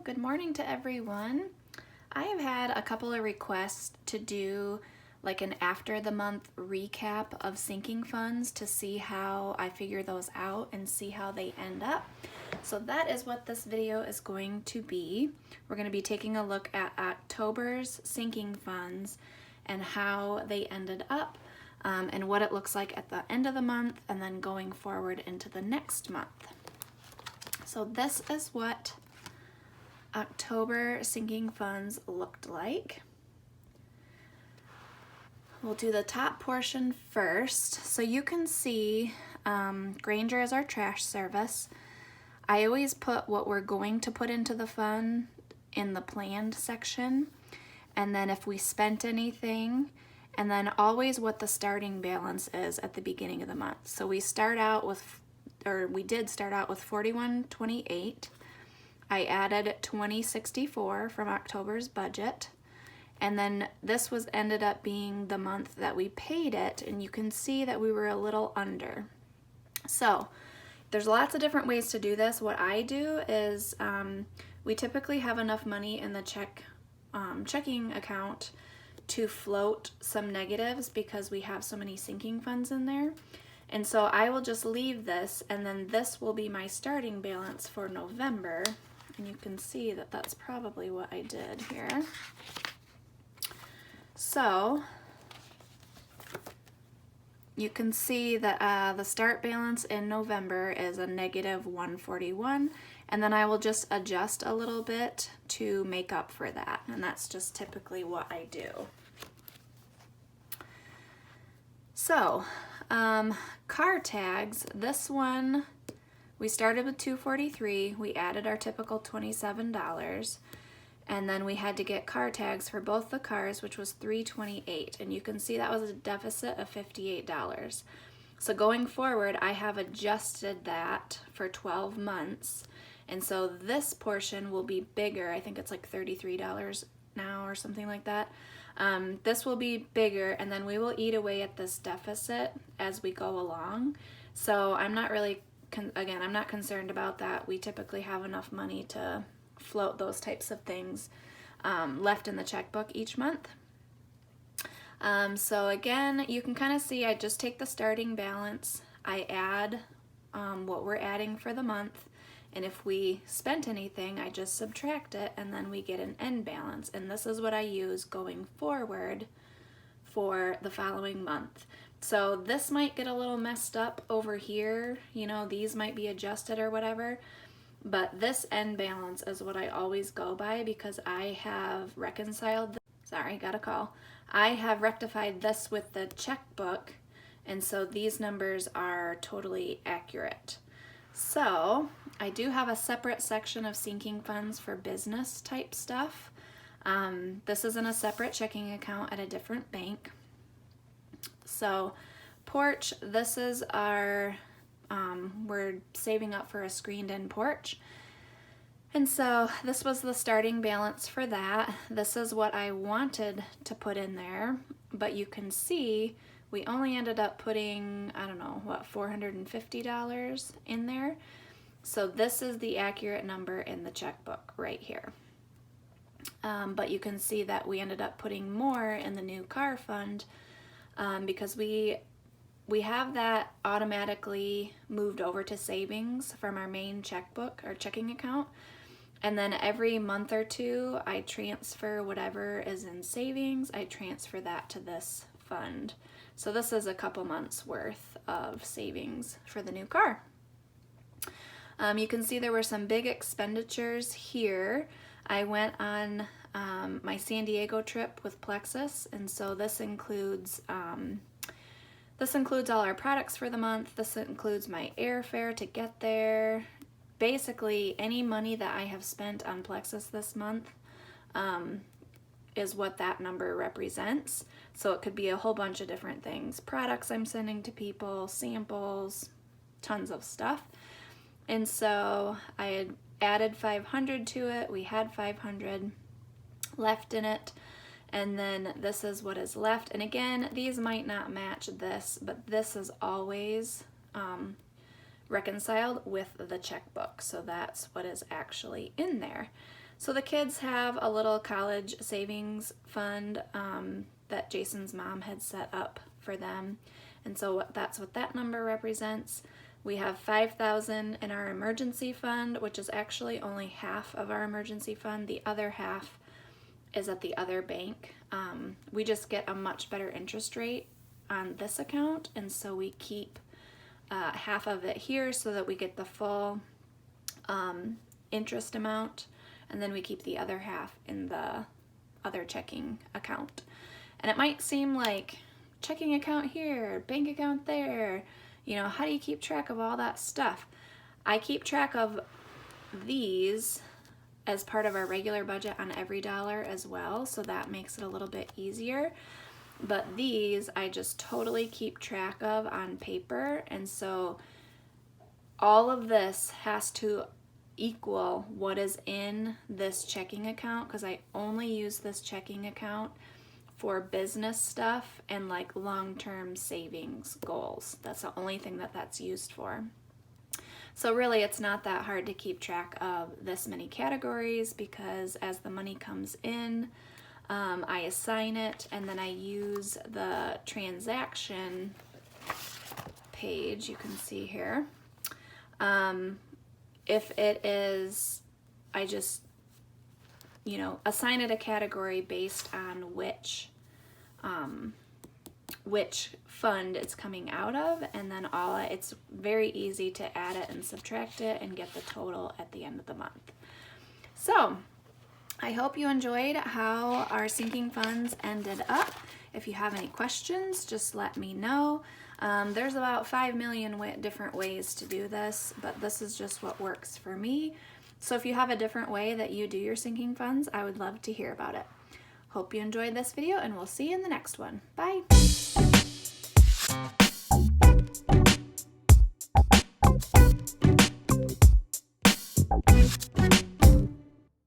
good morning to everyone. I have had a couple of requests to do like an after the month recap of sinking funds to see how I figure those out and see how they end up. So that is what this video is going to be. We're going to be taking a look at October's sinking funds and how they ended up and what it looks like at the end of the month and then going forward into the next month. So this is what October sinking funds looked like. We'll do the top portion first. So you can see Grainger is our trash service. I always put what we're going to put into the fund in the planned section, and then if we spent anything, and then always what the starting balance is at the beginning of the month. So we start out with, or we did start out with $41.28. I added $20.64 from October's budget, and then this was ended up being the month that we paid it, and you can see that we were a little under. So there's lots of different ways to do this. What I do is we typically have enough money in the checking account to float some negatives because we have so many sinking funds in there. And so I will just leave this, and then this will be my starting balance for November. And you can see that that's probably what I did here. So you can see that the start balance in November is a negative 141, and then I will just adjust a little bit to make up for that, and that's just typically what I do. So car tags, this one we started with $243, we added our typical $27, and then we had to get car tags for both the cars, which was $328, and you can see that was a deficit of $58. So going forward, I have adjusted that for 12 months, and so this portion will be bigger. I think it's like $33 now or something like that. This will be bigger, and then we will eat away at this deficit as we go along. So I'm not really, again, I'm not concerned about that. We typically have enough money to float those types of things left in the checkbook each month. So again, you can kind of see I just take the starting balance, I add what we're adding for the month, and if we spent anything, I just subtract it, and then we get an end balance. And this is what I use going forward for the following month. So this might get a little messed up over here, you know, these might be adjusted or whatever, but this end balance is what I always go by because I have reconciled, sorry, got a call. I have rectified this with the checkbook, and so these numbers are totally accurate. So I do have a separate section of sinking funds for business type stuff. This is in a separate checking account at a different bank. So porch, this is our, we're saving up for a screened in porch. And so this was the starting balance for that. This is what I wanted to put in there, but you can see we only ended up putting, I don't know, what, $450 in there. So this is the accurate number in the checkbook right here. But you can see that we ended up putting more in the new car fund because we have that automatically moved over to savings from our main checkbook or checking account. And then every month or two, I transfer whatever is in savings, I transfer that to this fund. So this is a couple months worth of savings for the new car. You can see there were some big expenditures here. I went on my San Diego trip with Plexus, and so this includes all our products for the month. This includes my airfare to get there. Basically, any money that I have spent on Plexus this month is what that number represents. So it could be a whole bunch of different things. Products I'm sending to people, samples, tons of stuff. And so I had added 500 to it. We had 500 left in it. And then this is what is left. And again, these might not match this, but this is always reconciled with the checkbook. So that's what is actually in there. So the kids have a little college savings fund that Jason's mom had set up for them. And so that's what that number represents. We have $5,000 in our emergency fund, which is actually only half of our emergency fund. The other half is at the other bank. We just get a much better interest rate on this account, and so we keep half of it here so that we get the full interest amount, and then we keep the other half in the other checking account. And it might seem like checking account here, bank account there, you know, how do you keep track of all that stuff? I keep track of these as part of our regular budget on EveryDollar as well, so that makes it a little bit easier. But these I just totally keep track of on paper, and so all of this has to equal what is in this checking account, because I only use this checking account for business stuff and like long-term savings goals. That's the only thing that that's used for. So really it's not that hard to keep track of this many categories, because as the money comes in, I assign it, and then I use the transaction page you can see here. If it is, I just, you know, assign it a category based on which fund it's coming out of, and then it's very easy to add it and subtract it and get the total at the end of the month. So I hope you enjoyed how our sinking funds ended up. If you have any questions, just let me know. There's about 5 million different ways to do this, but this is just what works for me. So if you have a different way that you do your sinking funds, I would love to hear about it. Hope you enjoyed this video, and we'll see you in the next one. Bye!